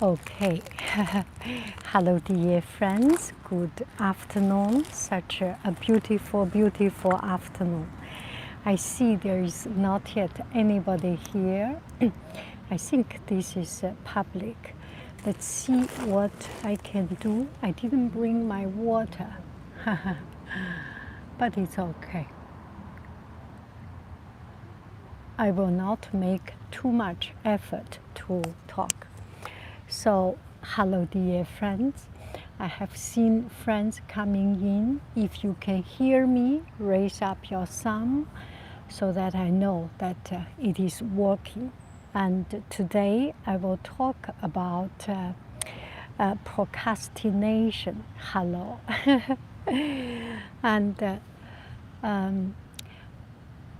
Okay. Hello, dear friends. Good afternoon. Such a beautiful, beautiful afternoon. I see there is not yet anybody here. I think this is public. Let's see what I can do. I didn't bring my water, but it's okay. I will not make too much effort to talk. So, hello, dear friends. I have seen friends coming in. If you can hear me, raise up your thumb so that I know that it is working. And today I will talk about procrastination. Hello. And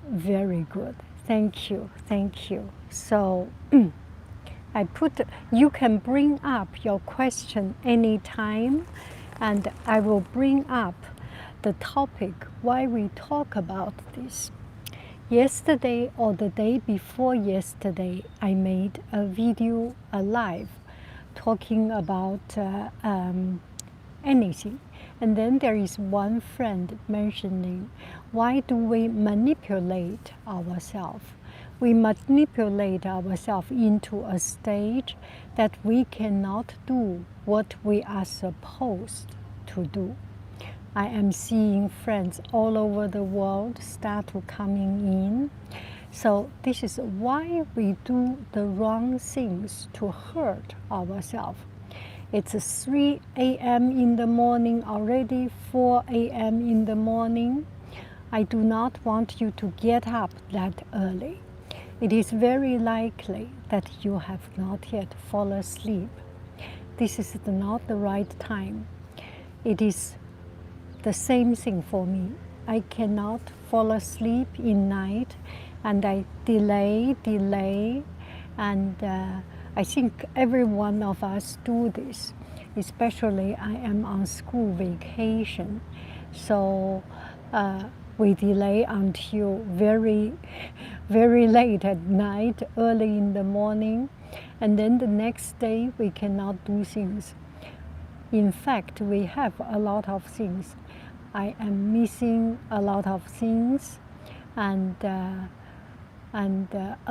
very good. Thank you. Thank you. So, you can bring up your question anytime, and I will bring up the topic why we talk about this. Yesterday or the day before yesterday, I made a video live talking about anything. And then there is one friend mentioning, why do we manipulate ourselves? We manipulate ourselves into a stage that we cannot do what we are supposed to do. I am seeing friends all over the world start to coming in. So this is why we do the wrong things to hurt ourselves. It's 3 a.m. in the morning already, 4 a.m. in the morning. I do not want you to get up that early. It is very likely that you have not yet fallen asleep. This is not the right time. It is the same thing for me. I cannot fall asleep in night, and I delay, and I think every one of us do this. Especially I am on school vacation, so we delay until very, very late at night, early in the morning, and then the next day we cannot do things. In fact, we have a lot of things. I am missing a lot of things, and a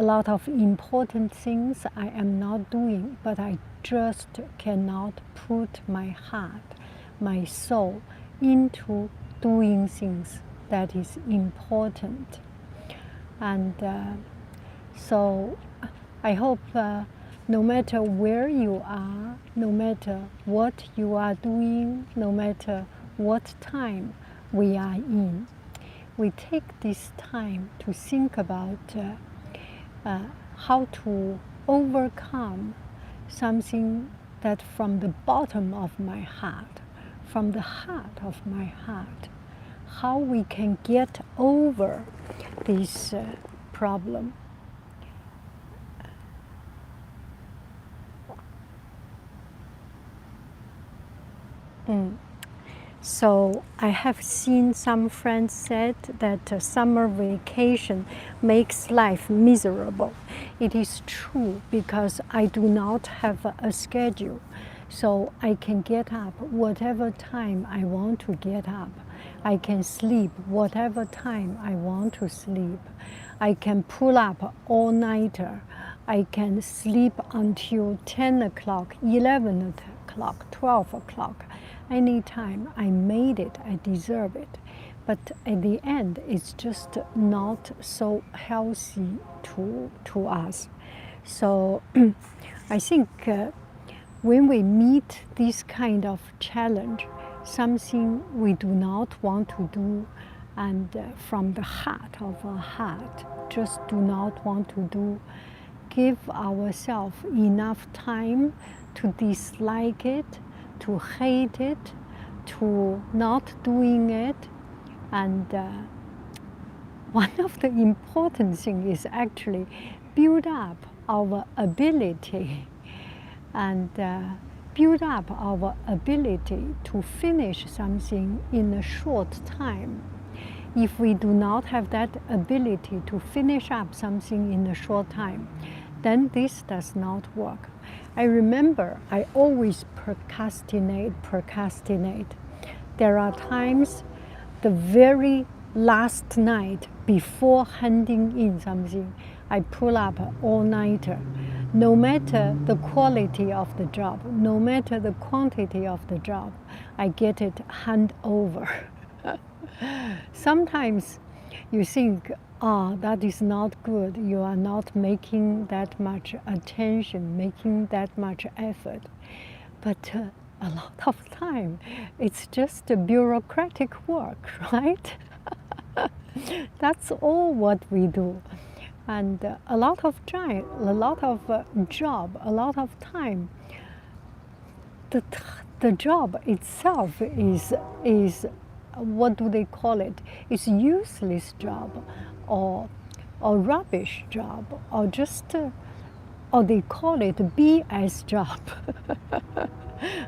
lot of important things I am not doing, but I just cannot put my heart, my soul into doing things that is important. And so I hope no matter where you are, no matter what you are doing, no matter what time we are in, we take this time to think about how to overcome something that from the bottom of my heart, from the heart of my heart, how we can get over this problem. So I have seen some friends said that summer vacation makes life miserable. It is true, because I do not have a schedule. So I can get up whatever time I want to get up. I can sleep whatever time I want to sleep. I can pull up all-nighter. I can sleep until 10 o'clock, 11 o'clock, 12 o'clock. Anytime I made it, I deserve it. But at the end, it's just not so healthy to us. So I think when we meet this kind of challenge, something we do not want to do, and from the heart of our heart, just do not want to do, give ourselves enough time to dislike it, to hate it, to not doing it. And one of the important things is actually build up our ability, and build up our ability to finish something in a short time. If we do not have that ability to finish up something in a short time, then this does not work. I remember I always procrastinate. There are times the very last night before handing in something, I pull up an all-nighter. No matter the quality of the job, no matter the quantity of the job, I get it hand over. Sometimes you think, that is not good. You are not making that much attention, making that much effort. But a lot of time, it's just a bureaucratic work, right? That's all what we do. And a lot of time, a lot of job, a lot of time, the job itself is what do they call it? It's useless job, or rubbish job, or just or they call it BS job.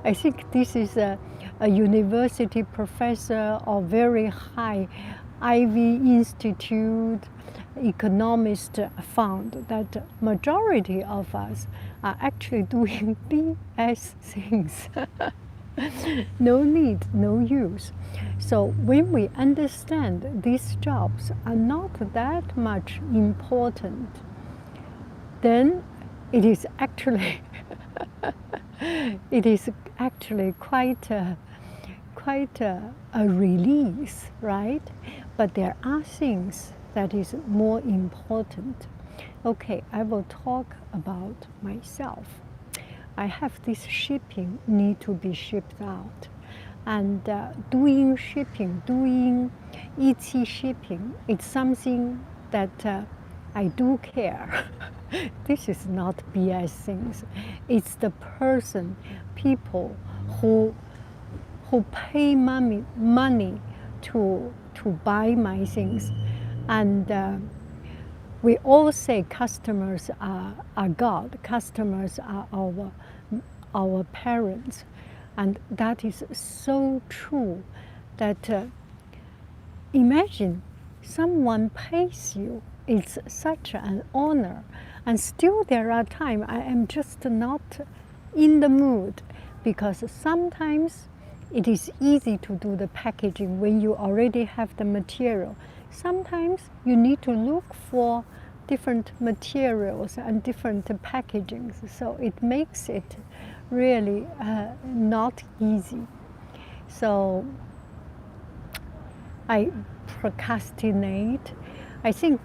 I think this is a university professor or very high Ivy Institute economist found that majority of us are actually doing BS things. No need, no use. So when we understand these jobs are not that much important, then it is actually quite a release, right? But there are things that is more important. Okay, I will talk about myself. I have this shipping need to be shipped out, and doing shipping, doing EC shipping, it's something that I do care. This is not BS things. It's the people who pay money to buy my things, and we all say customers are God. Customers are our parents, and that is so true. That imagine someone pays you. It's such an honor, and still there are times I am just not in the mood, because sometimes it is easy to do the packaging when you already have the material. Sometimes you need to look for different materials and different packagings, so it makes it really not easy. So I procrastinate. I think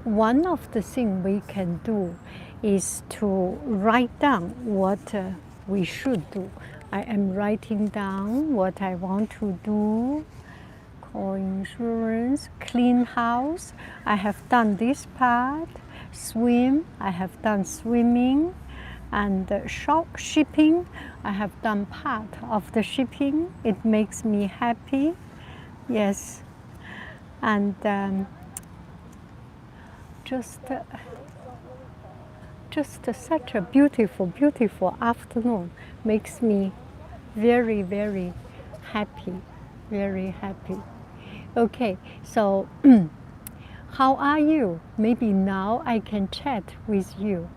one of the things we can do is to write down what we should do. I am writing down what I want to do. Call insurance, clean house. I have done this part. Swim. I have done swimming. And shipping. I have done part of the shipping. It makes me happy. Yes. And just such a beautiful afternoon makes me very, very happy, very happy. Okay, so how are you? Maybe now I can chat with you.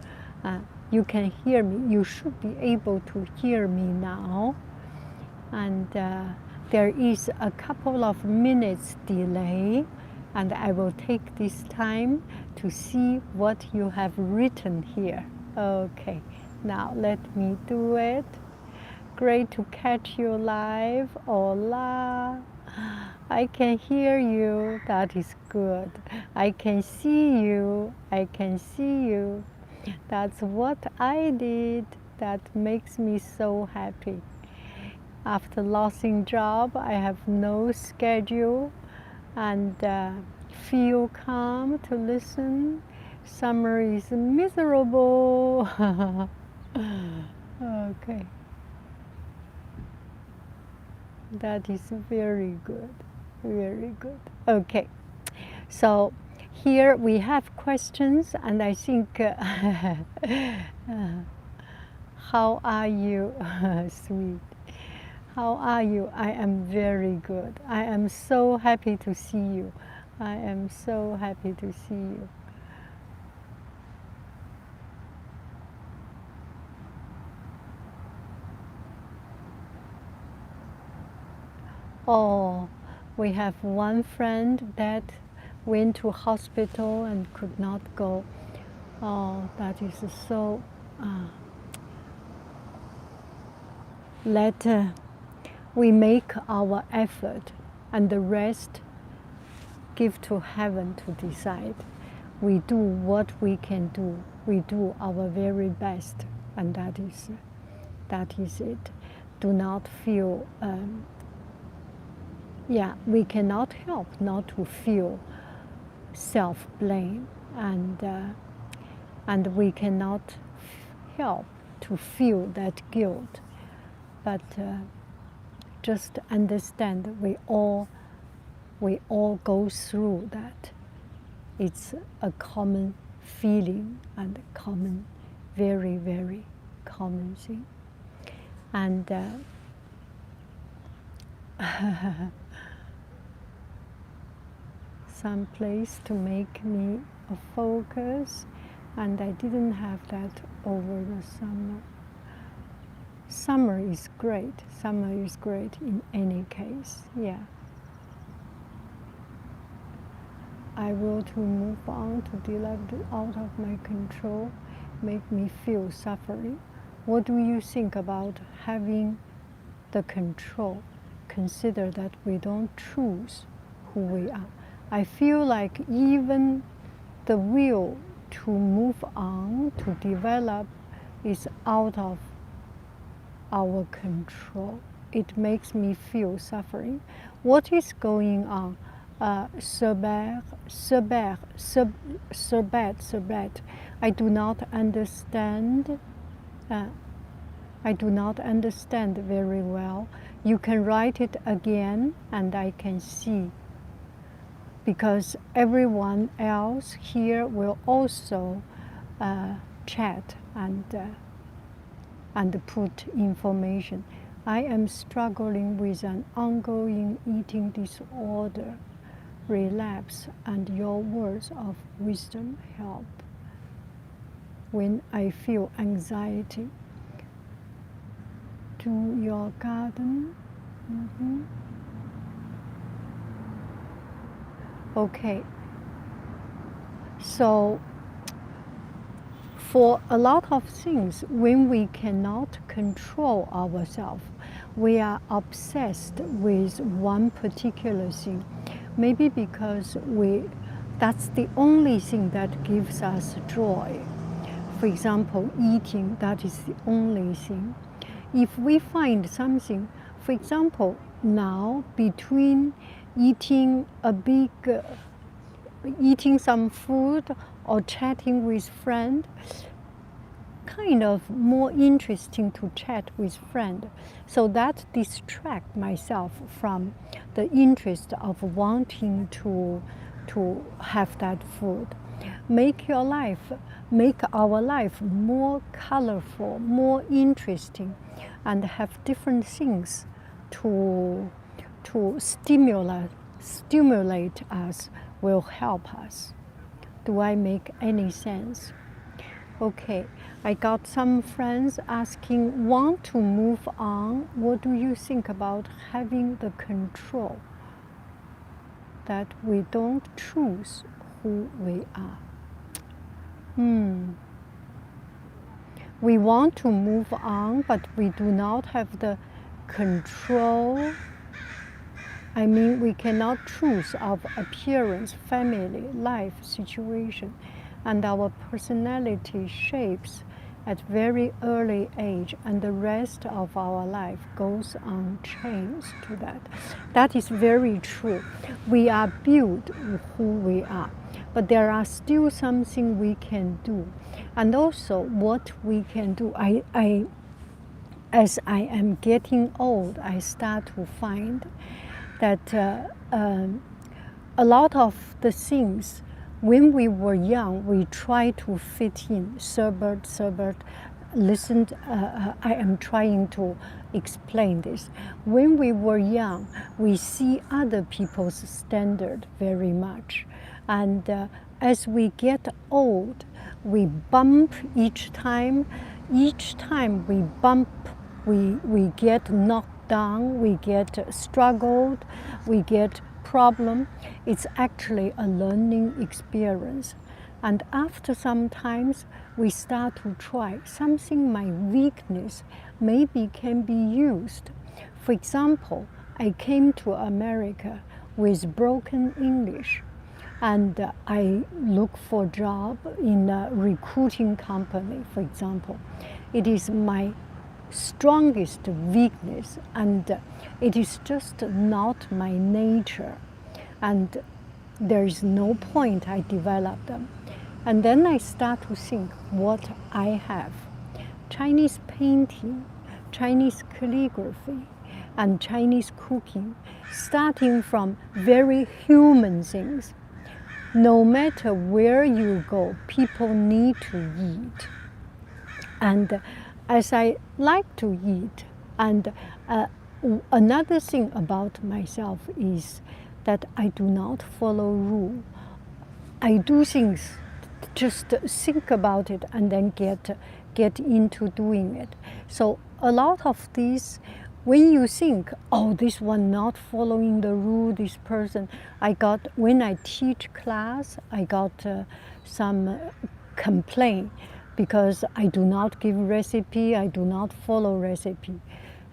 You can hear me. You should be able to hear me now. And there is a couple of minutes delay, and I will take this time to see what you have written here. Okay, now let me do it. Great to catch you live. Hola. I can hear you. That is good. I can see you. I can see you. That's what I did. That makes me so happy. After losing job, I have no schedule, and feel calm to listen. Summer is miserable. Okay. That is very good, very good. Okay, so here we have questions, and I think, how are you? Sweet. How are you? I am very good. I am so happy to see you. I am so happy to see you. Oh, we have one friend that went to hospital and could not go. Oh, that is so. Let we make our effort, and the rest give to heaven to decide. We do what we can do. We do our very best, and that is it. Do not feel. We cannot help not to feel self-blame, and we cannot help to feel that guilt. But just understand we all go through that. It's a common feeling and a common, very, very common thing. And some place to make me a focus, and I didn't have that over the summer. Summer is great. Summer is great in any case. Yeah. I will to move on to delete out of my control, make me feel suffering. What do you think about having the control? Consider that we don't choose who we are. I feel like even the will to move on, to develop, is out of our control. It makes me feel suffering. What is going on? So bad. I do not understand. I do not understand very well. You can write it again, and I can see. Because everyone else here will also chat and put information. I am struggling with an ongoing eating disorder, relapse, and your words of wisdom help. When I feel anxiety, do your garden. Okay. So for a lot of things, when we cannot control ourselves, we are obsessed with one particular thing. Maybe because that's the only thing that gives us joy. For example, eating, that is the only thing. If we find something, for example, now between eating some food or chatting with friend, kind of more interesting to chat with friend. So that distract myself from the interest of wanting to have that food. Make our life more colorful, more interesting, and have different things to stimulate us, will help us. Do I make any sense? Okay, I got some friends asking, want to move on. What do you think about having the control? That we don't choose who we are. We want to move on, but we do not have the control. I mean, we cannot choose our appearance, family, life, situation, and our personality shapes at very early age, and the rest of our life goes unchanged to that. That is very true. We are built who we are, but there are still something we can do. And also what we can do, as I am getting old, I start to find that a lot of the things, when we were young, we try to fit in. Surbert, listen, I am trying to explain this. When we were young, we see other people's standard very much. And as we get old, we bump each time we bump, we get knocked down, we get struggled, we get problem. It's actually a learning experience. And after some times, we start to try something my weakness maybe can be used. For example, I came to America with broken English, and I look for a job in a recruiting company, for example. It is my strongest weakness, and it is just not my nature, and there is no point I develop them. And then I start to think what I have. Chinese painting, Chinese calligraphy, and Chinese cooking, starting from very human things. No matter where you go, people need to eat. And as I like to eat, and another thing about myself is that I do not follow rules. I do things, just think about it and then get into doing it. So a lot of these, when you think, oh, this one not following the rule, this person, when I teach class, I got some complaint because I do not give recipe, I do not follow recipe.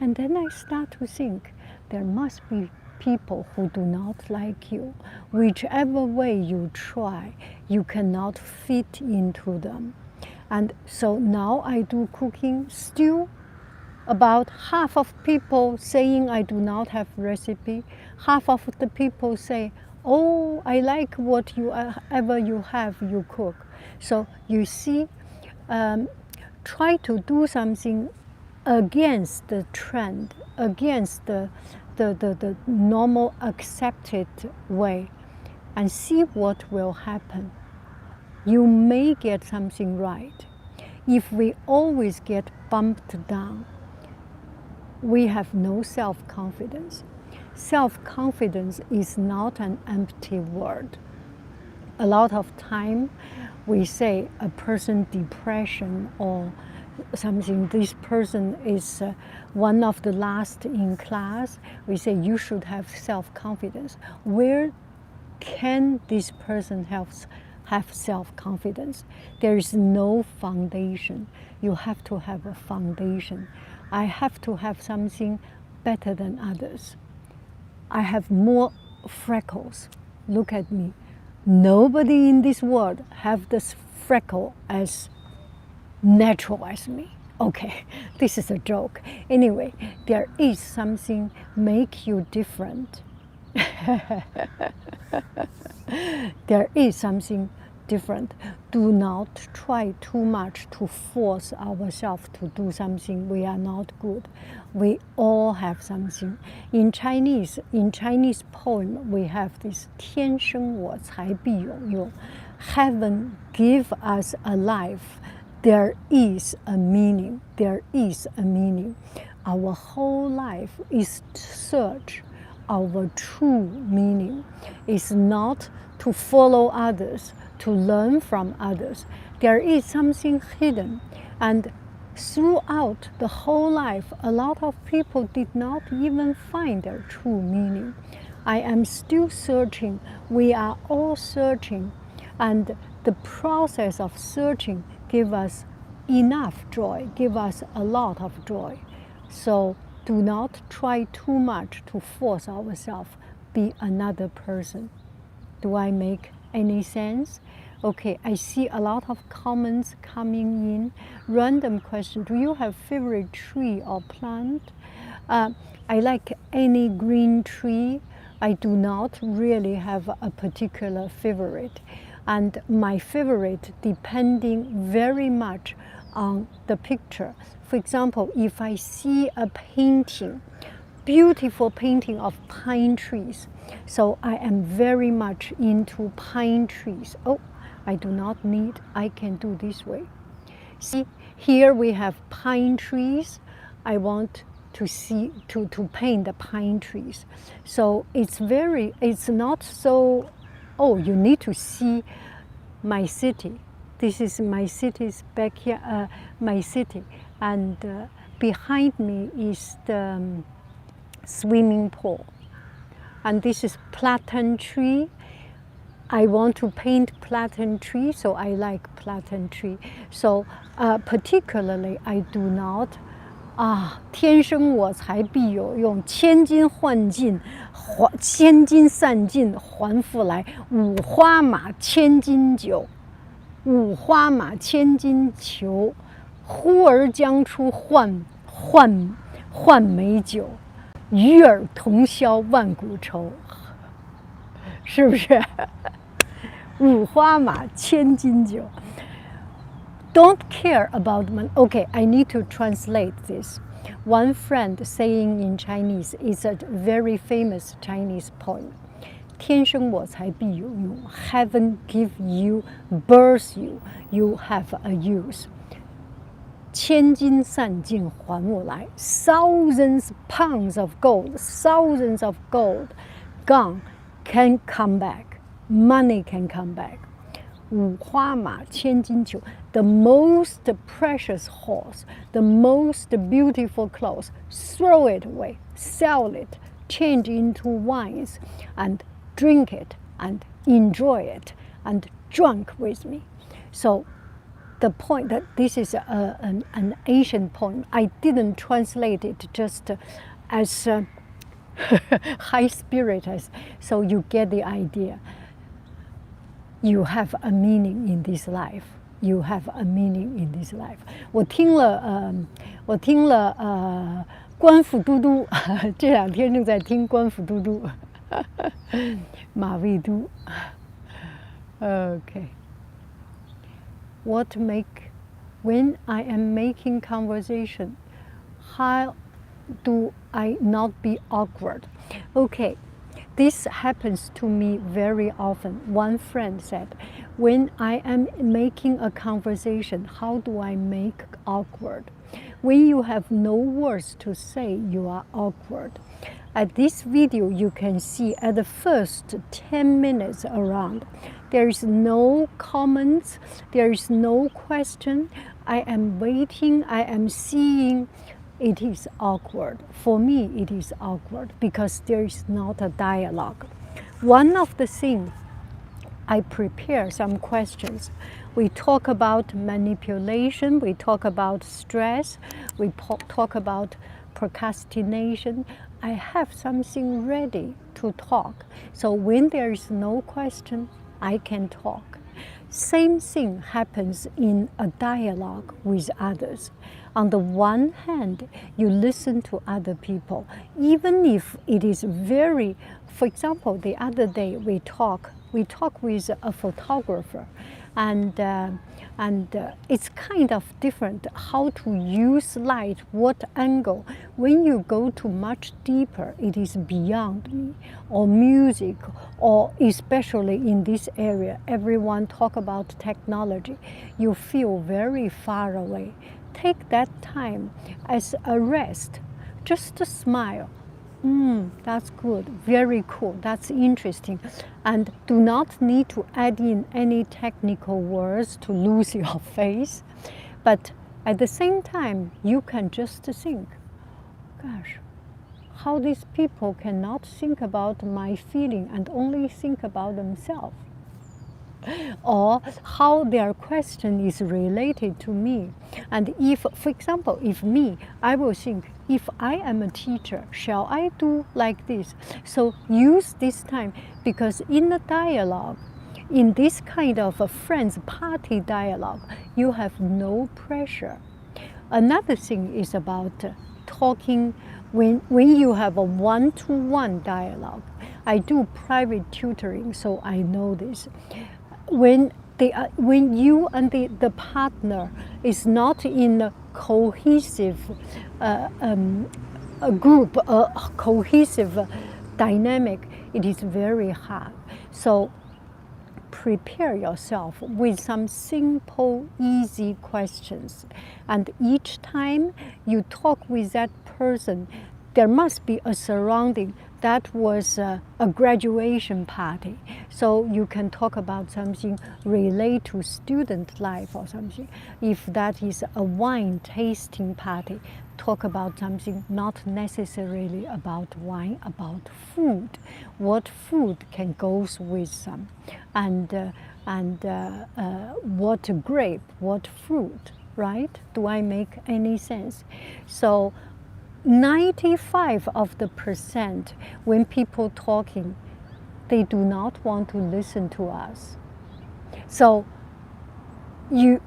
And then I start to think, there must be people who do not like you. Whichever way you try, you cannot fit into them. And so now I do cooking. Still, about half of people saying I do not have recipe. Half of the people say, oh, I like whatever you have, you cook. So you see, try to do something against the trend, against the normal accepted way, and see what will happen. You may get something right. If we always get bumped down, we have no self-confidence. Self-confidence is not an empty word. A lot of time we say a person depression or something, this person is one of the last in class, we say you should have self-confidence. Where can this person have self-confidence? There is no foundation. You have to have a foundation. I have to have something better than others. I have more freckles. Look at me. Nobody in this world have this freckle as natural as me. Okay, this is a joke. Anyway, there is something make you different. There is something different. Do not try too much to force ourselves to do something we are not good. We all have something. In Chinese poem, we have this 天生我材必有用. Heaven give us a life. There is a meaning. There is a meaning. Our whole life is to search our true meaning. It's not to follow others, to learn from others. There is something hidden. And throughout the whole life, a lot of people did not even find their true meaning. I am still searching. We are all searching. And the process of searching gives us enough joy, gives us a lot of joy. So do not try too much to force ourselves be another person. Do I make any sense? Okay, I see a lot of comments coming in. Random question, do you have favorite tree or plant? I like any green tree. I do not really have a particular favorite. And my favorite depending very much on the picture. For example, if I see a painting, beautiful painting of pine trees, so I am very much into pine trees. Oh, I do not need, I can do this way. See, here we have pine trees. I want to see, to paint the pine trees. So it's not so, oh, you need to see my city. This is my city's backyard, my city. And behind me is the swimming pool. And this is platen tree. I want to paint platen tree, so I like platen tree. So particularly, I do not 天生我材必有用，千金换尽，千金散尽还复来。五花马，千金裘，五花马，千金裘。呼儿将出换美酒，与尔同销万古愁。是不是？五花马，千金裘。Don't care about money. Okay, I need to translate this. One friend saying in Chinese is a very famous Chinese poem. 天生我材必有用 Heaven give you, birth you, you have a use. 千金散尽还我来 Thousands pounds of gold, thousands of gold gone can come back. Money can come back. 五花马，千金裘 The most precious horse, the most beautiful clothes, throw it away, sell it, change into wines, and drink it, and enjoy it, and drunk with me. So the point that this is an Asian poem, I didn't translate it just as high spirited, so you get the idea. You have a meaning in this life. You have a meaning in this life. 我听了官府都督这两天正在听官府都督马未都 Okay. When I am making conversation, how do I not be awkward? Okay. This happens to me very often. One friend said, when I am making a conversation, how do I make awkward? When you have no words to say, you are awkward. At this video, you can see at the first 10 minutes around, there is no comments, there is no question. I am waiting, I am seeing. It is awkward. For me, it is awkward because there is not a dialogue. One of the things, I prepare some questions. We talk about manipulation, we talk about stress, we talk about procrastination. I have something ready to talk. So when there is no question, I can talk. Same thing happens in a dialogue with others. On the one hand, you listen to other people, even if it is very, for example, the other day we talk with a photographer, and it's kind of different how to use light, what angle. When you go to much deeper, it is beyond me, or music, or especially in this area, everyone talk about technology. You feel very far away. Take that time as a rest. Just smile. That's good, very cool, that's interesting. And do not need to add in any technical words to lose your face. But at the same time, you can just think, gosh, how these people cannot think about my feeling and only think about themselves. Or how their question is related to me. And if, for example, if me, I will think, if I am a teacher, shall I do like this? So use this time, because in the dialogue, in this kind of a friends party dialogue, you have no pressure. Another thing is about talking when you have a one-to-one dialogue. I do private tutoring, so I know this. When you and the partner is not in a cohesive a group, a cohesive dynamic, it is very hard. So prepare yourself with some simple, easy questions. And each time you talk with that person, there must be a surrounding. That was a graduation party. So you can talk about something related to student life or something. If that is a wine tasting party, talk about something not necessarily about wine, about food. What food can go with some, and what grape, what fruit, right? Do I make any sense? So 95% when people talking, they do not want to listen to us. So you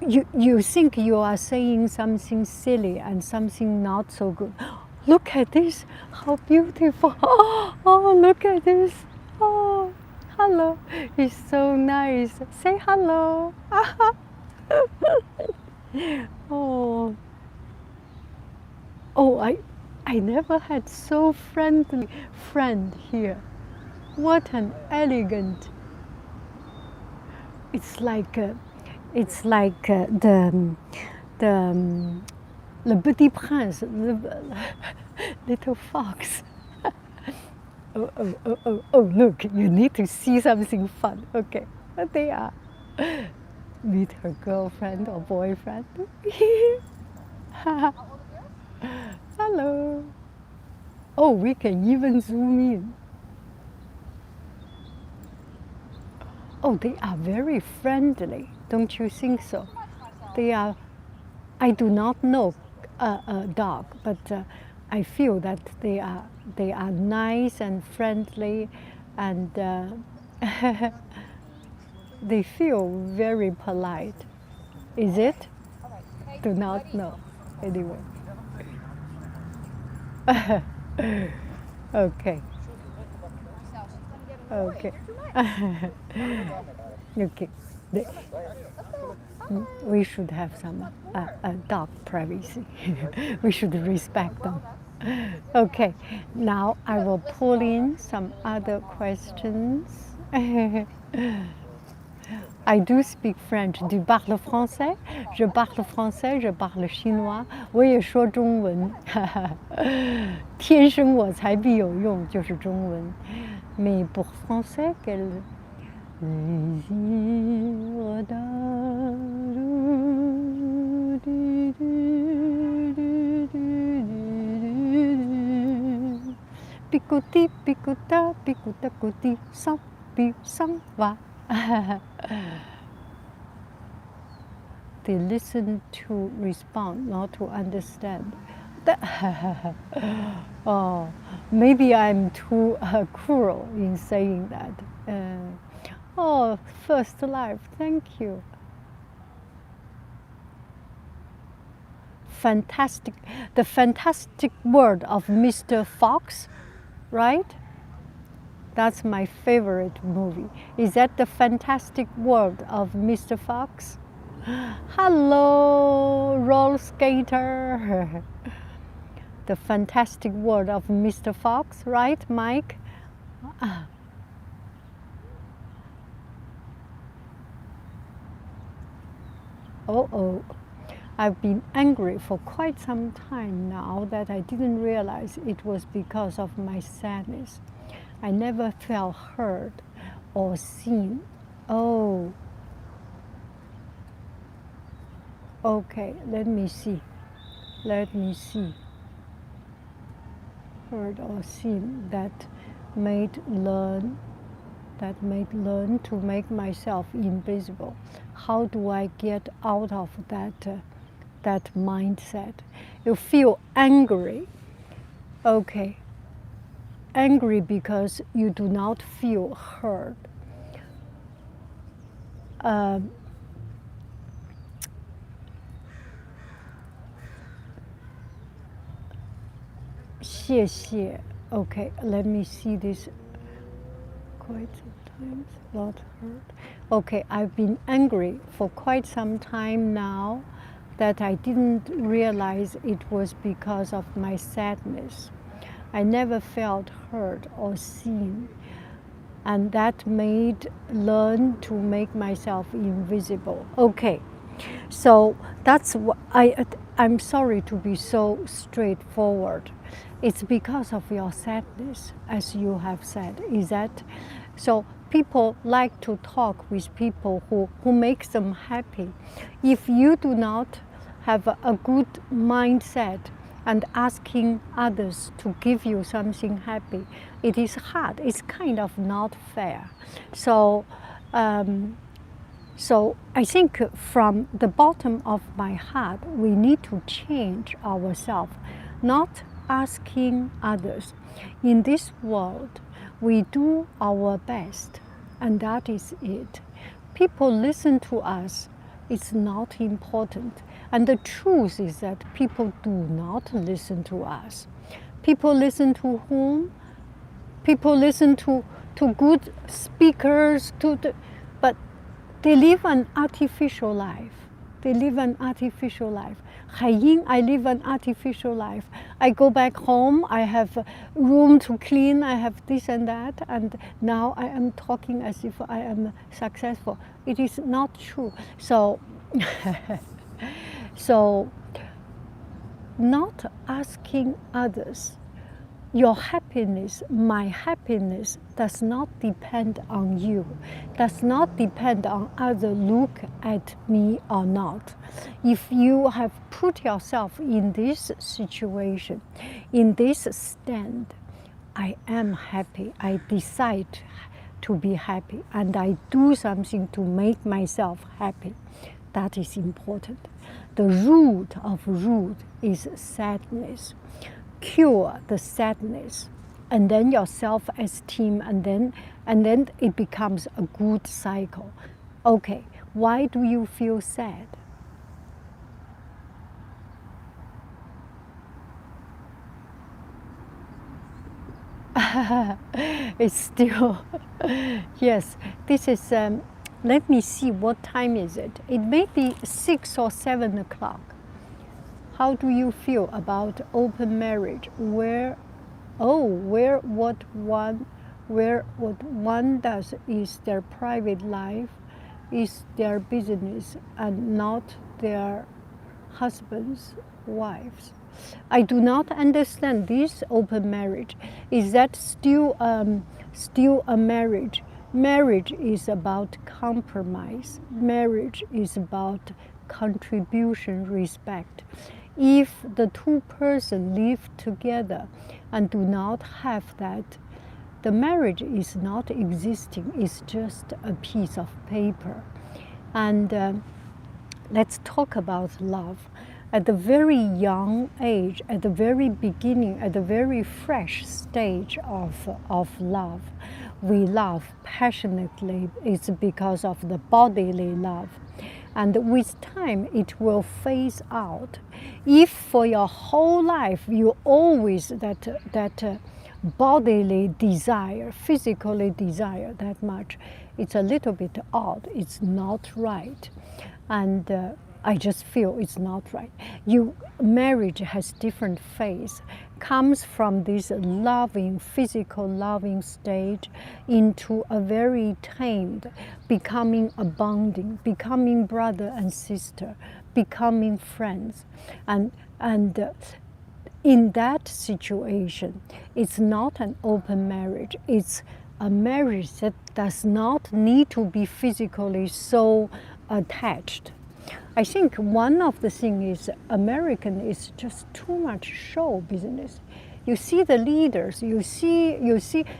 think you are saying something silly and something not so good. Look at this, how beautiful. Oh, look at this. Oh, hello. It's so nice. Say hello. Oh. Oh, I never had so friendly friend here. What an elegant. It's like the Le Petit Prince, the little fox. Oh, look, you need to see something fun. Okay, what they are. Meet her girlfriend or boyfriend. Hello. Oh, we can even zoom in. Oh, they are very friendly, don't you think so? They are, I do not know a dog, but I feel that they are nice and friendly, and they feel very polite. Is it? Do not know. Anyway. Okay. Okay. Okay. We should have some dog privacy. We should respect them. Okay. Now I will pull in some other questions. I do speak French. Tu parles français? Je parle français, je parle chinois. 我也说中文。天生我材必有用，就是中文。Mais pour français, quel Picoti, picota, picota, coti, sans pi, sans va. They listen to respond, not to understand. Oh, maybe I'm too cruel in saying that. Oh, first life, thank you. Fantastic, the fantastic world of Mr. Fox, right? That's my favorite movie. Is that the fantastic world of Mr. Fox? Hello, roller skater. The fantastic world of Mr. Fox, right, Mike? Oh, I've been angry for quite some time now that I didn't realize it was because of my sadness. I never felt heard or seen. Oh. Okay, let me see. Heard or seen that made learn to make myself invisible. How do I get out of that mindset? You feel angry. Okay. Angry because you do not feel heard. 谢谢. Okay, let me see this. Quite sometimes, not heard. Okay, I've been angry for quite some time now that I didn't realize it was because of my sadness. I never felt heard or seen, and that made learn to make myself invisible. Okay, so that's what I'm sorry to be so straightforward. it's because of your sadness, as you have said. Is that so? People like to talk with people who makes them happy. If you do not have a good mindset and asking others to give you something happy, it is hard. It's kind of not fair. So I think from the bottom of my heart, we need to change ourselves, not asking others. In this world, we do our best, and that is it. People listen to us. It's not important. And the truth is that people do not listen to us. People listen to whom? People listen to good speakers, but they live an artificial life. They live an artificial life. Haiying, I live an artificial life. I go back home, I have a room to clean, I have this and that, and now I am talking as if I am successful. It is not true. So, so not asking others, your happiness, my happiness, does not depend on you, does not depend on others look at me or not. If you have put yourself in this situation, in this stand, I am happy, I decide to be happy, and I do something to make myself happy. That is important. The root of root is sadness. Cure the sadness, and then your self-esteem, and then it becomes a good cycle. Okay, why do you feel sad? It's still yes. This is. Let me see. What time is it? It may be 6 or 7 o'clock. How do you feel about open marriage? Where what one does is their private life, is their business, and not their husbands, wives. I do not understand this open marriage. Is that still a marriage? Marriage is about compromise. Marriage is about contribution, respect. If the two persons live together and do not have that, the marriage is not existing. It's just a piece of paper. And let's talk about love. At the very young age, at the very beginning, at the very fresh stage of love, we love passionately. It's because of the bodily love. And with time, it will phase out. If for your whole life you always that bodily desire, physically desire that much, it's a little bit odd. It's not right. And I just feel it's not right. Marriage has different phase. Comes from this loving, physical loving stage into a very tamed, becoming a bonding, becoming brother and sister, becoming friends. And in that situation, it's not an open marriage. It's a marriage that does not need to be physically so attached. I think one of the things is American is just too much show business. You see the leaders, you see,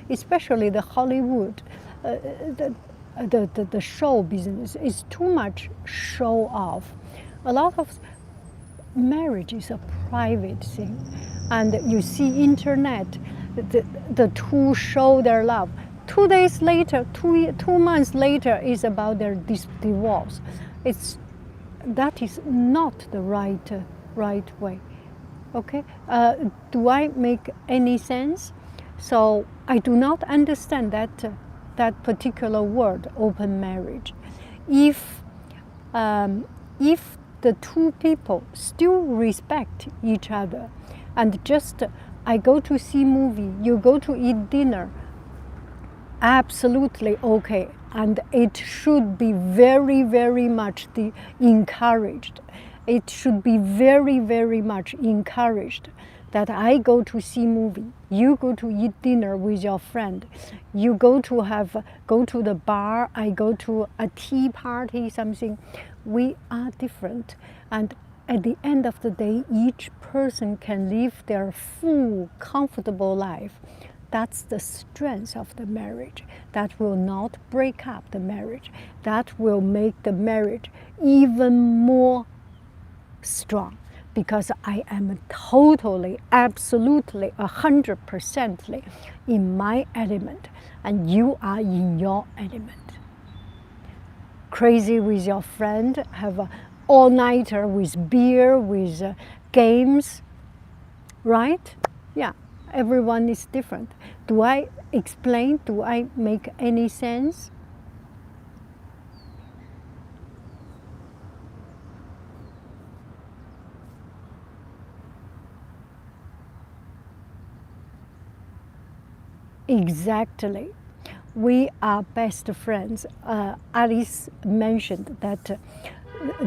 especially the Hollywood, the show business is too much show off. A lot of marriage is a private thing, and you see internet, the two show their love. 2 days later, 2 months later is about their divorce. That is not the right way. Okay, do I make any sense? So I do not understand that particular word, open marriage. If the two people still respect each other, and just I go to see movie, you go to eat dinner, absolutely okay. And it should be very, very much encouraged. It should be very, very much encouraged that I go to see movie, you go to eat dinner with your friend, you go to the bar, I go to a tea party, something. We are different, and at the end of the day, each person can live their full, comfortable life. That's the strength of the marriage. That will not break up the marriage. That will make the marriage even more strong, because I am totally, absolutely, 100% in my element, and you are in your element. Crazy with your friend, have an all-nighter with beer, with games, right? Yeah, everyone is different. Do I explain? Do I make any sense? Exactly. We are best friends. Alice mentioned that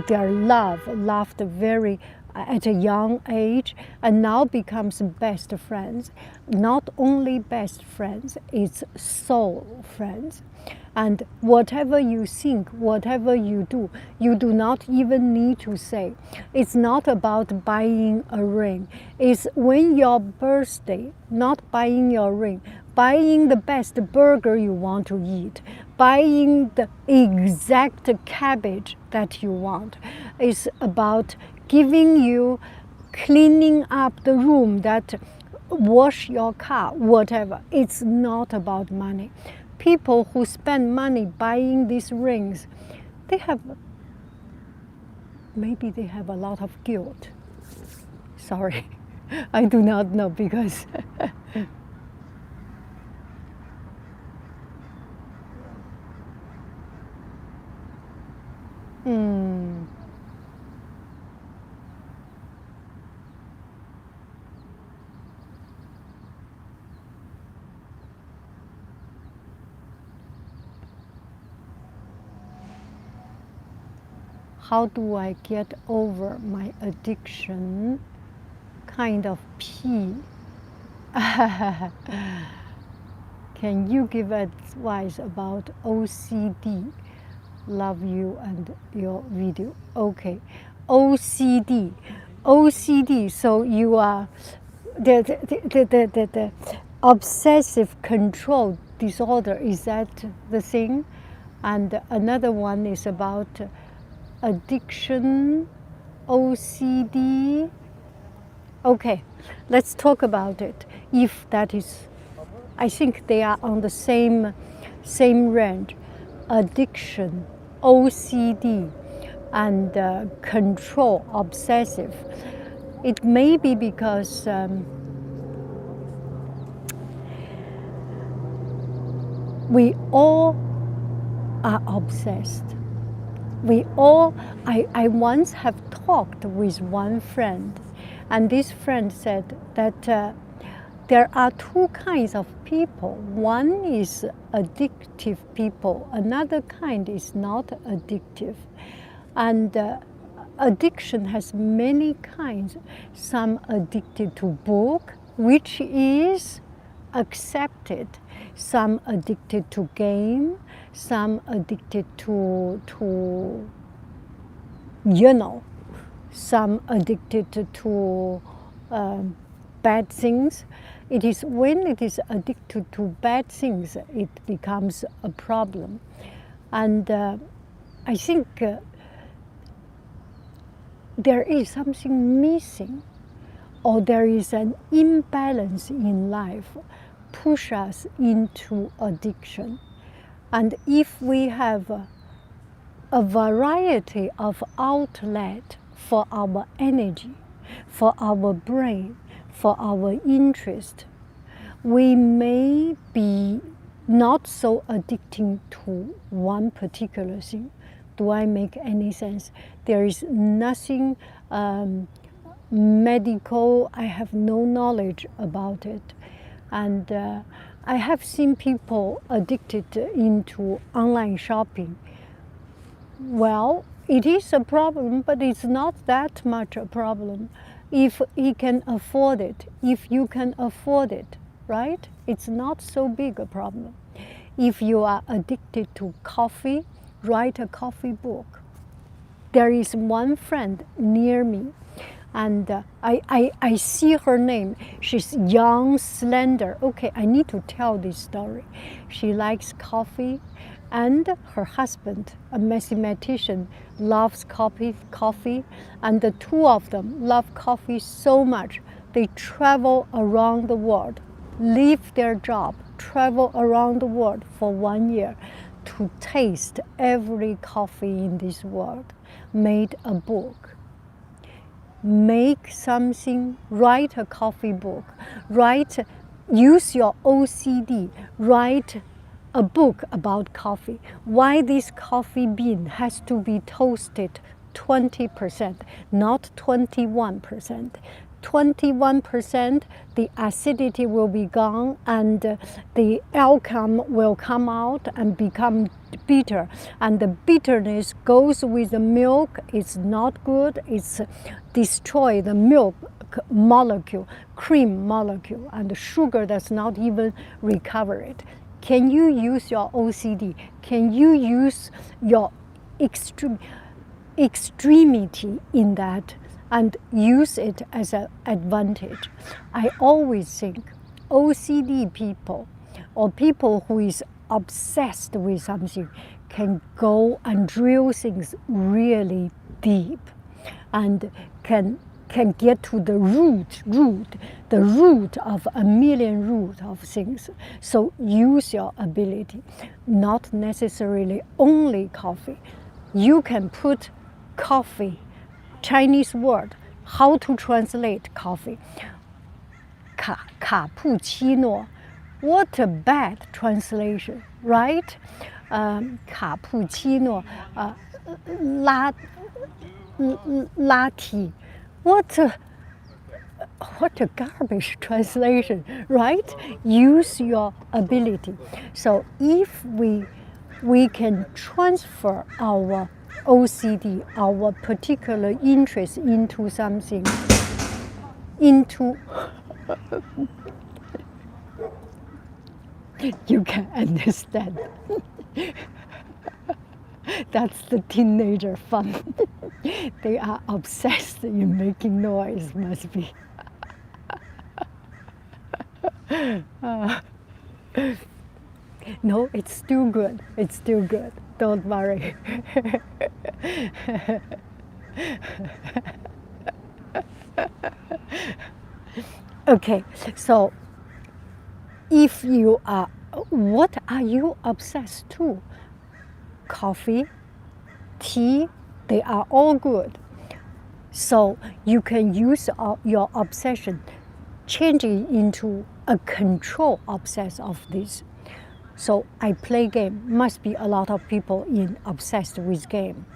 their love loved very at a young age, and now becomes best friends. Not only best friends, it's soul friends. And whatever you think, whatever you do not even need to say. It's not about buying a ring. It's when your birthday, not buying your ring, buying the best burger you want to eat, buying the exact cabbage that you want. It's about giving you, cleaning up the room, that wash your car, whatever. It's not about money. People who spend money buying these rings, maybe they have a lot of guilt. Sorry, I do not know, because how do I get over my addiction? Kind of P. Can you give advice about OCD? Love you and your video. Okay, OCD. So you are the obsessive control disorder. Is that the thing? And another one is about addiction, OCD. Okay, let's talk about it. If that is, I think they are on the same range. Addiction, OCD, and control, obsessive. It may be because we all are obsessed. I once have talked with one friend, and this friend said that there are two kinds of people. One is addictive people, another kind is not addictive. And addiction has many kinds. Some addicted to book, which is accepted. Some addicted to game, some addicted to some addicted to bad things. It is when it is addicted to bad things, it becomes a problem. And I think there is something missing, or there is an imbalance in life, push us into addiction. And if we have a variety of outlet for our energy, for our brain, for our interest, we may be not so addicting to one particular thing. Do I make any sense? There is nothing medical, I have no knowledge about it. And I have seen people addicted into online shopping. Well, it is a problem, but it's not that much a problem. if he can afford it, if you can afford it, right? It's not so big a problem. If you are addicted to coffee, write a coffee book. There is one friend near me, and I see her name. She's young, slender. Okay, I need to tell this story. She likes coffee, and her husband, a mathematician, loves coffee, and the two of them love coffee so much. They travel around the world, leave their job, travel around the world for 1 year to taste every coffee in this world, made a book. Make something, write a coffee book, use your OCD, write a book about coffee. Why this coffee bean has to be toasted 20%, not 21%. 21%, the acidity will be gone and the alcohol will come out and become bitter. And the bitterness goes with the milk. It's not good. It's destroy the milk molecule, cream molecule, and the sugar does not even recover it. Can you use your OCD? Can you use your extremity in that and use it as an advantage? I always think OCD people or people who is obsessed with something can go and drill things really deep and can get to the root of a million root of things. So use your ability, not necessarily only coffee. You can put coffee, Chinese word, how to translate coffee. Cappuccino. What a bad translation, right? Cappuccino, latte. What a garbage translation, right? Use your ability. So if we can transfer our OCD, our particular interest into something, into you can understand. That's the teenager fun. They are obsessed in making noise, must be. No, it's still good. It's still good. Don't worry. Okay, so if you are, what are you obsessed to? Coffee, tea, they are all good. So you can use your obsession, change it into a control obsess of this. So I play game. Must be a lot of people obsessed with game.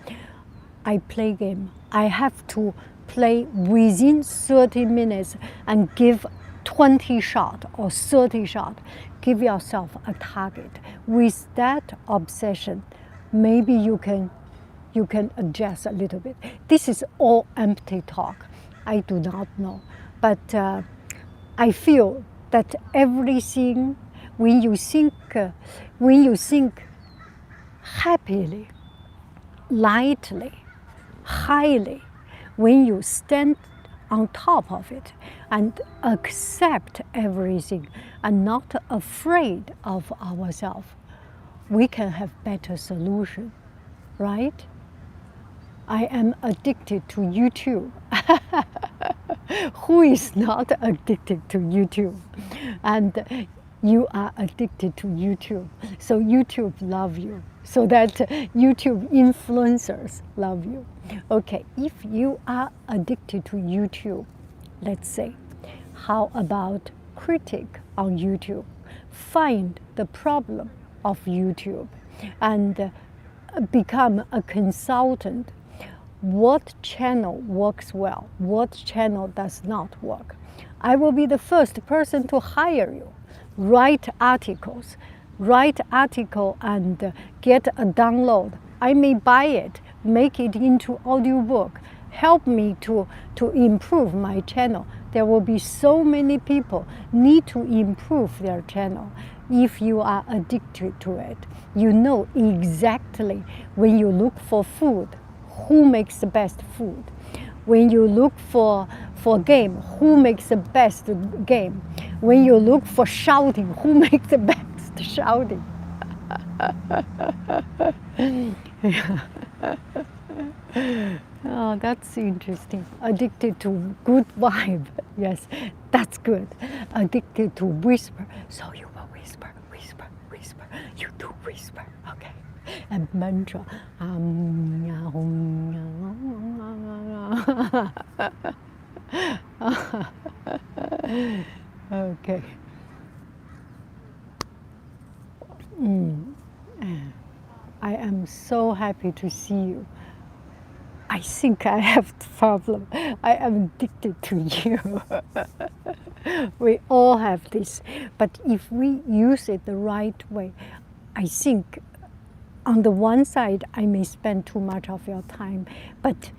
I play game. I have to play within 30 minutes and give 20 shot or 30 shot. Give yourself a target. With that obsession, maybe you can adjust a little bit. This is all empty talk. I do not know. But I feel that everything, when you think happily, lightly, highly, when you stand on top of it and accept everything and not afraid of ourselves, we can have better solution, right? I am addicted to YouTube. Who is not addicted to YouTube? And you are addicted to YouTube. So YouTube love you. So that YouTube influencers love you. Okay, if you are addicted to YouTube, let's say, how about critic on YouTube? Find the problem of YouTube and become a consultant. What channel works well? What channel does not work? I will be the first person to hire you. Write articles and get a download. I may buy it, make it into audiobook, help me to improve my channel. There will be so many people need to improve their channel. If you are addicted to it, you know exactly when you look for food, who makes the best food. When you look for game, who makes the best game. When you look for shouting, who makes the best shouting. Oh, that's interesting. Addicted to good vibe. Yes, that's good. Addicted to whisper. So you will whisper, whisper, whisper. You do whisper. Okay. And mantra. Okay. I am so happy to see you. I think I have the problem. I am addicted to you. We all have this. But if we use it the right way, I think on the one side, I may spend too much of your time, but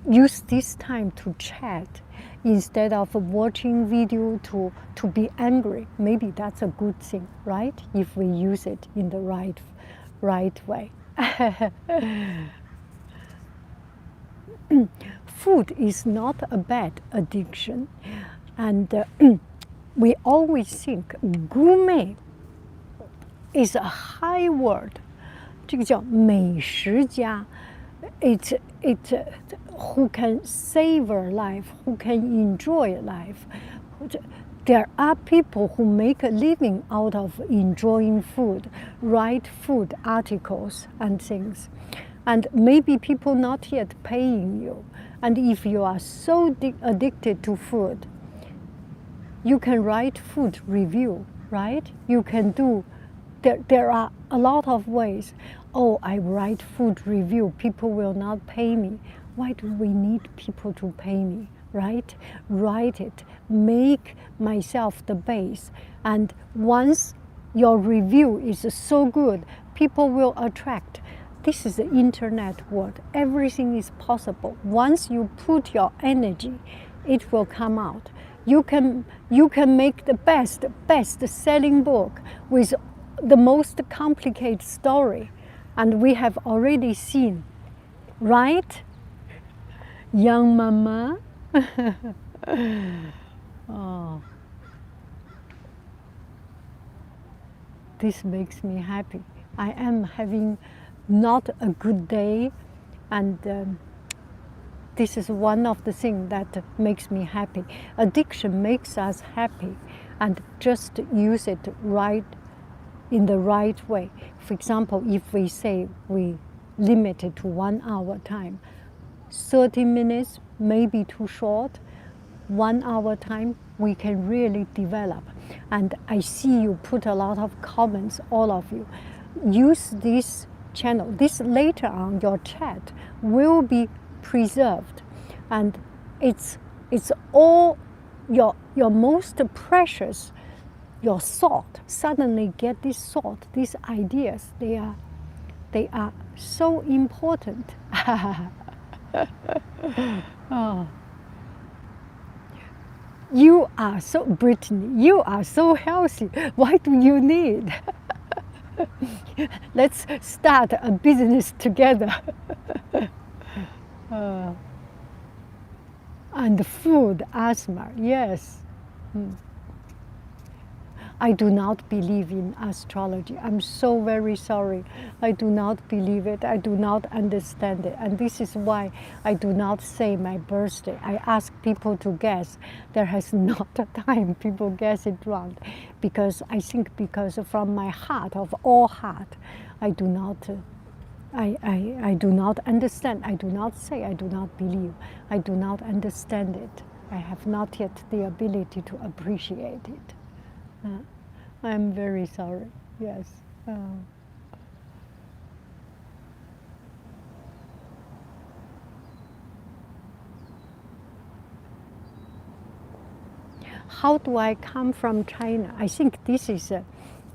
use this time to chat instead of watching video to be angry. Maybe that's a good thing, right? If we use it in the right way. Food is not a bad addiction, and we always think gourmet is a high word. 这个叫美食家. It's who can savor life, who can enjoy life. There are people who make a living out of enjoying food, write food articles and things. And maybe people not yet paying you. And if you are so addicted to food, you can write food review, right? You can do, there are a lot of ways. Oh, I write food review, people will not pay me. Why do we need people to pay me, right? Write it, make myself the base. And once your review is so good, people will attract. This is the internet world. Everything is possible. Once you put your energy, it will come out. You can make the best selling book with the most complicated story. And we have already seen, right? Young mama. Oh. This makes me happy. I am having not a good day, and this is one of the things that makes me happy. Addiction makes us happy, and just use it right in the right way. For example, if we say we limit it to 1 hour time, 30 minutes may be too short. 1 hour time we can really develop. And I see you put a lot of comments, all of you. Use this channel. This later on your chat will be preserved, and it's all your most precious, your thought. Suddenly get this thought, these ideas. They are so important. Oh. You are so, Brittany, you are so healthy. Why do you need? Let's start a business together. And food, asthma, yes. I do not believe in astrology. I'm so very sorry. I do not believe it. I do not understand it. And this is why I do not say my birthday. I ask people to guess. There has not a time people guess it wrong. Because I think because from my heart, of all heart, I do not I do not understand. I do not say I do not believe. I do not understand it. I have not yet the ability to appreciate it. I'm very sorry. Yes. How do I come from China? I think this is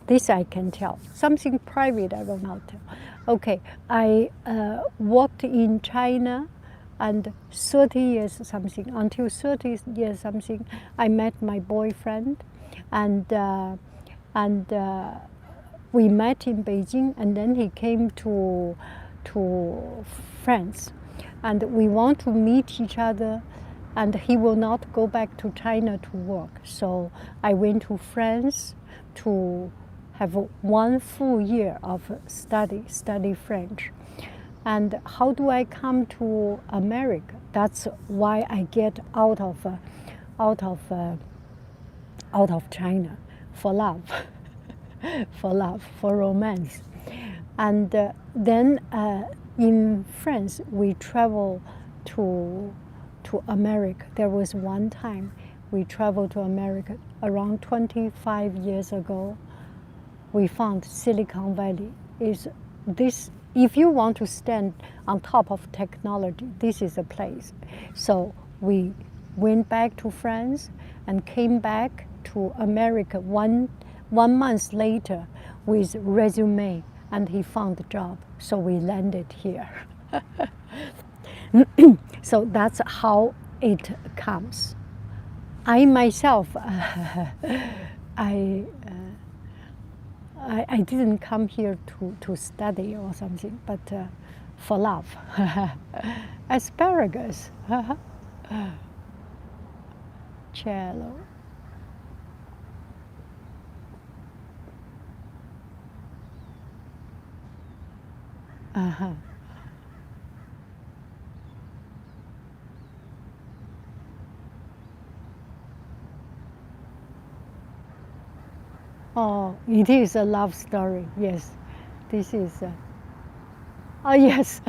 this I can tell. Something private I will not tell. Okay, I worked in China And 30 years something, until 30 years something, I met my boyfriend, and we met in Beijing, and then he came to France, and we want to meet each other, and he will not go back to China to work. So I went to France to have 1 full year of study French. And how do I come to America? That's why I get out of China, for love, for romance. And then in France, we travel to America. There was one time we traveled to America around 25 years ago. We found Silicon Valley is this. If you want to stand on top of technology, this is a place. So we went back to France and came back to America one month later with resume, and he found a job. So we landed here. So that's how it comes. I myself, I didn't come here to study or something, but for love. Asparagus. Cello. Uh-huh. Oh, it is a love story. Yes, this is. Oh yes.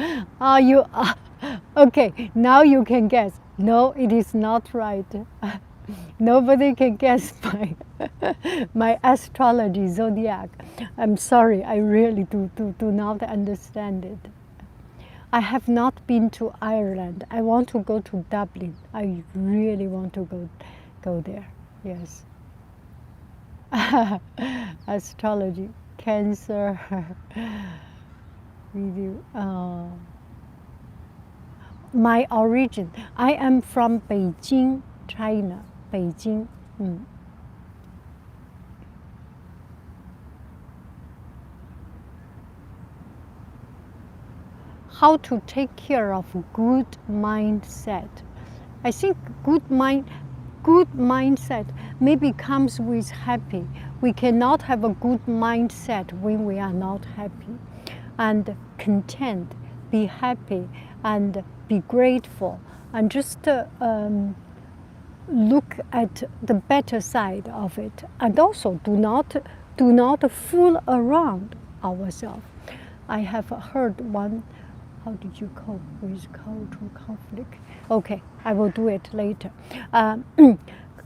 You. Okay. Now you can guess. No, it is not right. Nobody can guess my astrology zodiac. I'm sorry. I really do not understand it. I have not been to Ireland. I want to go to Dublin. I really want to go there. Yes. Astrology, Cancer, video. My origin. I am from Beijing, China. Beijing. How to take care of good mindset. I think good mindset maybe comes with happy. We cannot have a good mindset when we are not happy. And content, be happy and be grateful, and just look at the better side of it. And also do not fool around ourselves. I have heard one. How did you cope with cultural conflict? Okay, I will do it later.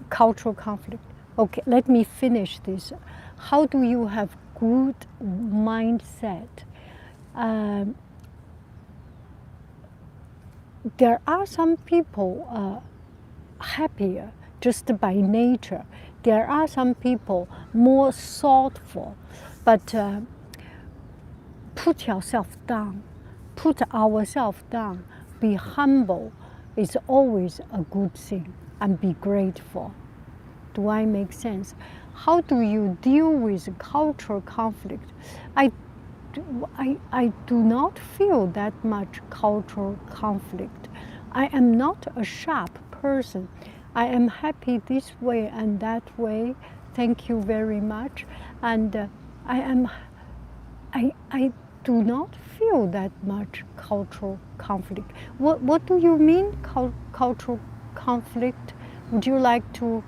Cultural conflict. Okay, let me finish this. How do you have good mindset? There are some people happier just by nature. There are some people more thoughtful, but put yourself down. Put ourselves down, be humble is always a good thing, and be grateful. Do I make sense? How do you deal with cultural conflict? I do not feel that much cultural conflict. I am not a sharp person. I am happy this way and that way. Thank you very much. And I do not feel that much cultural conflict. What do you mean, cultural conflict? Would you like to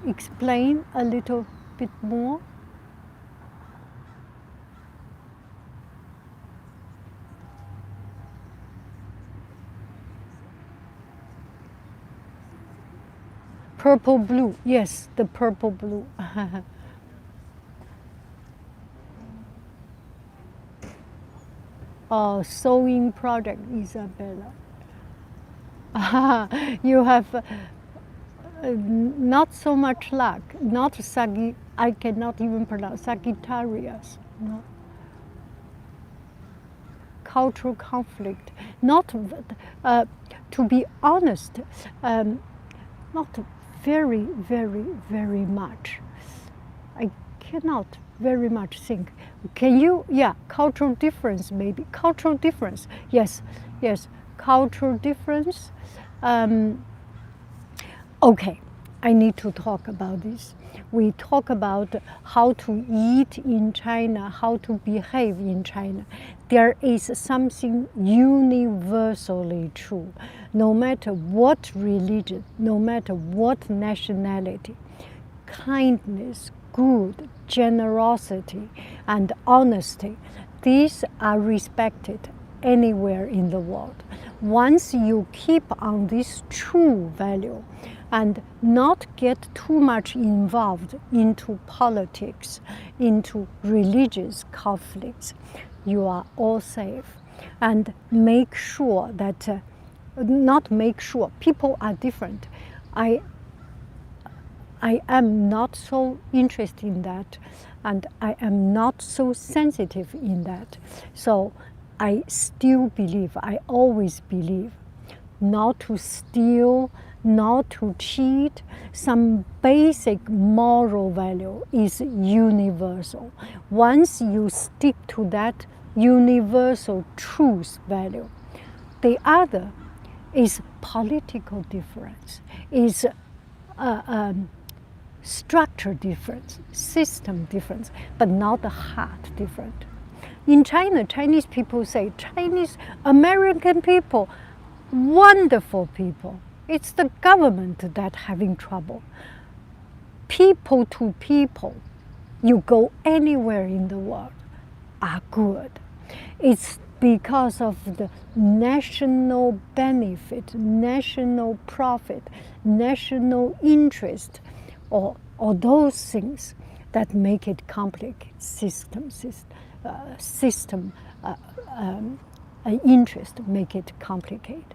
explain a little bit more? Purple blue, yes, the purple blue. Oh, sewing project, Isabella. You have not so much luck. Not I cannot even pronounce Sagittarius. No. cultural conflict. Not, to be honest, not very, very, very much. I cannot very much think. Can you? Yeah, cultural difference maybe. Cultural difference. Yes, yes, cultural difference. Okay, I need to talk about this. We talk about how to eat in China, how to behave in China. There is something universally true, no matter what religion, no matter what nationality. Kindness, good, generosity, and honesty, these are respected anywhere in the world. Once you keep on this true value and not get too much involved into politics, into religious conflicts, you are all safe. And make sure that, not make sure, people are different. I am not so interested in that, and I am not so sensitive in that. So I still believe, I always believe, not to steal, not to cheat. Some basic moral value is universal. Once you stick to that universal truth value, the other is political difference, is structure difference, system difference, but not the heart different. In China, Chinese people say, Chinese American people, wonderful people. It's the government that having trouble. People to people, you go anywhere in the world, are good. It's because of the national benefit, national profit, national interest, or those things that make it complicated. Interest make it complicated.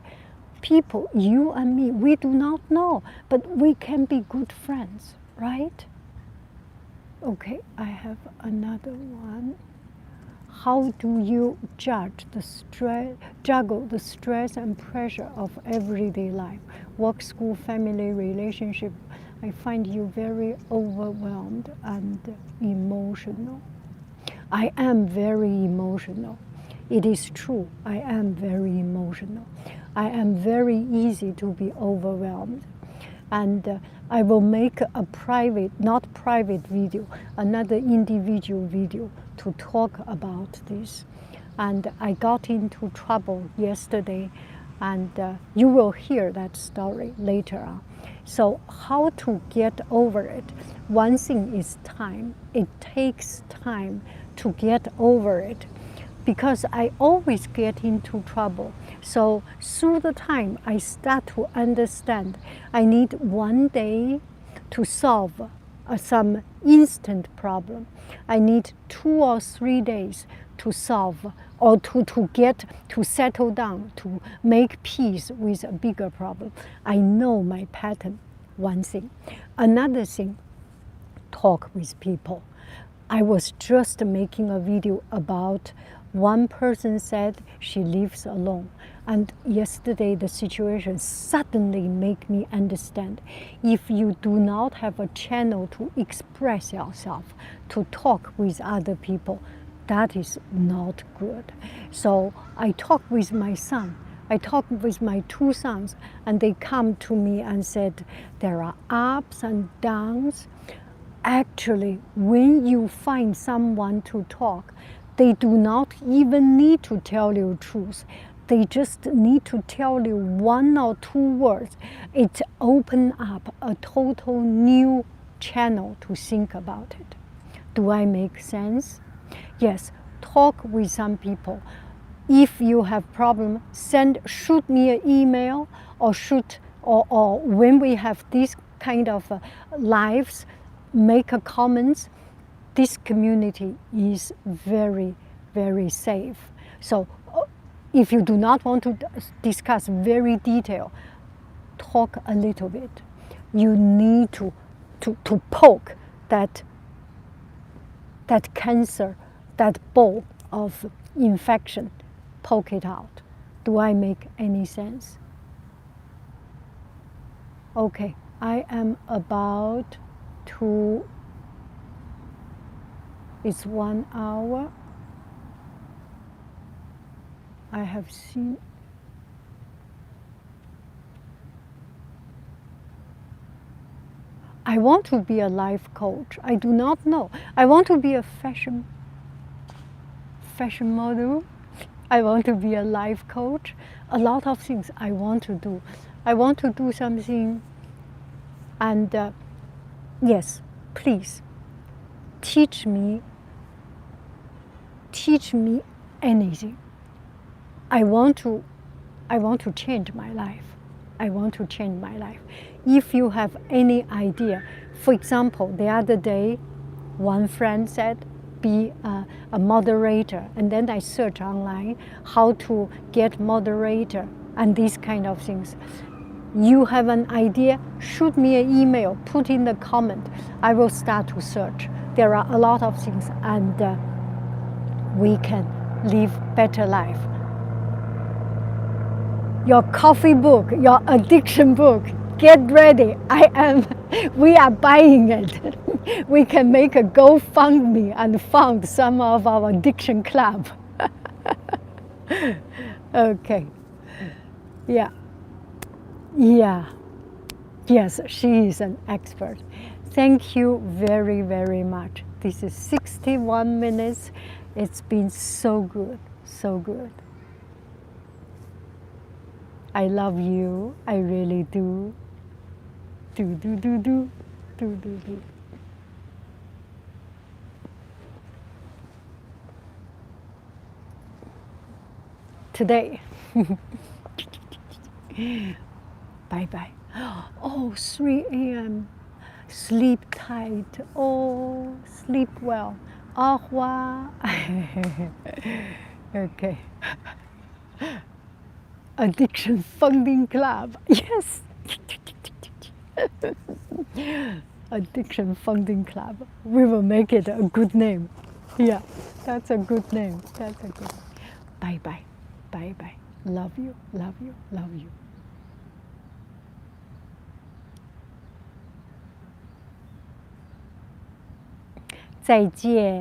People, you and me, we do not know, but we can be good friends, right? Okay, I have another one. How do you juggle the stress and pressure of everyday life? Work, school, family, relationship. I find you very overwhelmed and emotional. I am very emotional. It is true, I am very emotional. I am very easy to be overwhelmed. And I will make a private, not private video, another individual video to talk about this. And I got into trouble yesterday, and you will hear that story later on. So how to get over it? One thing is time. It takes time to get over it, because I always get into trouble. So through the time, I start to understand I need one day to solve some instant problem. I need 2 or 3 days to solve, or to settle down, to make peace with a bigger problem. I know my pattern, one thing. Another thing, talk with people. I was just making a video about one person said she lives alone. And yesterday the situation suddenly made me understand, if you do not have a channel to express yourself, to talk with other people, that is not good. So I talked with my son. I talked with my 2 sons, and they come to me and said, there are ups and downs. Actually, when you find someone to talk, they do not even need to tell you truth. They just need to tell you 1 or 2 words. It opens up a total new channel to think about it. Do I make sense? Yes, talk with some people. If you have problem, shoot me an email, or when we have this kind of lives, make a comments. This community is very, very safe. So if you do not want to discuss very detailed, talk a little bit. You need to poke that cancer, that ball of infection poke it out. Do I make any sense? Okay, I am about to, it's 1 hour. I have seen, I want to be a life coach. I do not know. I want to be a fashion model. I want to be a life coach. A lot of things I want to do. I want to do something, and yes, please teach me anything. I want to change my life. I want to change my life. If you have any idea, for example, the other day, one friend said, be a moderator, and then I search online how to get moderator and these kind of things. You have an idea, shoot me an email, put in the comment. I will start to search. There are a lot of things, and we can live better life. Your coffee book, your addiction book, get ready. We are buying it. We can make a GoFundMe and fund some of our addiction club. Okay. Yeah. Yes, she is an expert. Thank you very, very much. This is 61 minutes. It's been so good, so good. I love you. I really do. Do. Today. Bye. Oh, 3 a.m. Sleep tight. Oh, sleep well. Au revoir. Okay. Addiction Funding Club. Yes. Addiction Funding Club. We will make it a good name. Yeah, that's a good name. That's a good name. Bye. Love you. 再见。